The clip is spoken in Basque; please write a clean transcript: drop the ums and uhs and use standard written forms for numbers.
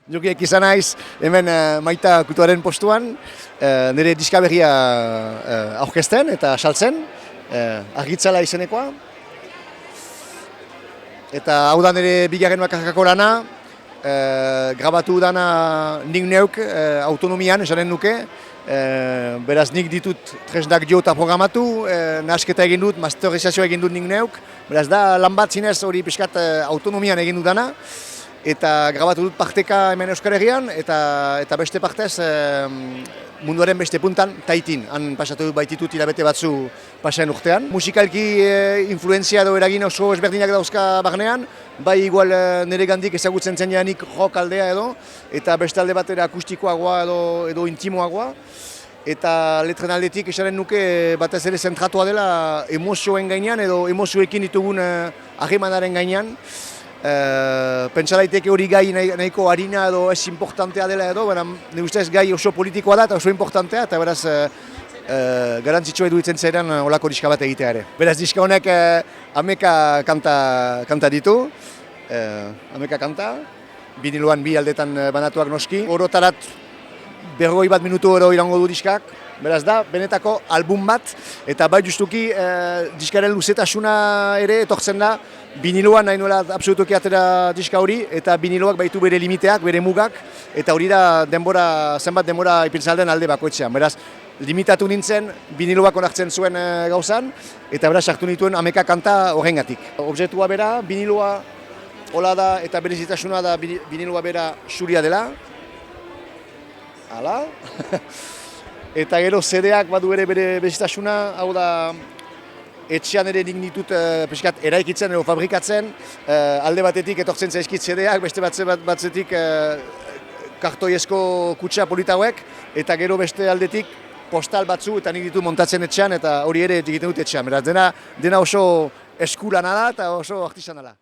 Jokiek izan naiz, hemen Maita Kutuaren postuan, nire diska berria aurkezten eta saltzen, argitzala izenekoa. Eta hau da nire bigarren bakarkako lana, grabatu dana nik neuk autonomian, esanen nuke. Beraz nik ditut tresnak jo eta programatu, nahasketa egin dut, masterizazioa egin dut nik neuk. Beraz da lan bat zinez hori pixkat autonomian egin dut dana. Eta grabatu dut parteka hemen Euskal Herrian, eta beste partez munduaren beste puntan Taitin. Han pasatu baititut hilabete batzu pasaen urtean. Musikalki influenzia edo eragin oso ezberdinak dauzka barnean, bai igual nire gandik ezagutzen zen janik rock aldea edo, eta beste alde batera akustikoagoa edo intimoagoa. Eta letren aldetik esanen nuke batez ere zentratua dela emozioen gainean edo emozioekin ditugun harremanaren gainean. Pentsa daiteke hori gai nahiko harina edo ez importantea dela edo, nire ustez gai oso politikoa da eta oso importantea, eta beraz garantzitsua iruditzen zaidan olako diska bat egitea ere. Beraz diska honek ameka kanta ditu, ameka kanta, biniloan bi aldetan banatuak noski. Orotarat 40 minutu oro irango du diskak, beraz da, benetako album bat, eta bai justuki diskaren luzetasuna ere etortzen da, biniloan nahi nuela absolutoki atera diska hori, eta biniloak baitu bere limiteak, bere mugak, eta hori da zenbat denbora ipintzalden alde bakoitzean. Beraz, limitatu nintzen, biniloak onartzen zuen gauzan, eta beraz, sartu nituen ameka kanta horrengatik. Objektua bera, biniloa hola da, eta berezitasuna da biniloa bera xuria dela. Hala. Eta gero CD-ak badu ere bere berezitasuna, hau da, etxean ere nik ditut pixkat eraikitzen edo fabrikatzen, alde batetik etortzen zaizkit CD-ak, beste batzetik kartoiezko kutsa polita hauek, eta gero beste aldetik postal batzu eta nik ditu montatzen etxean, eta hori ere egiten dut etxean. Beraz, dena oso eskulana da eta oso artisanala.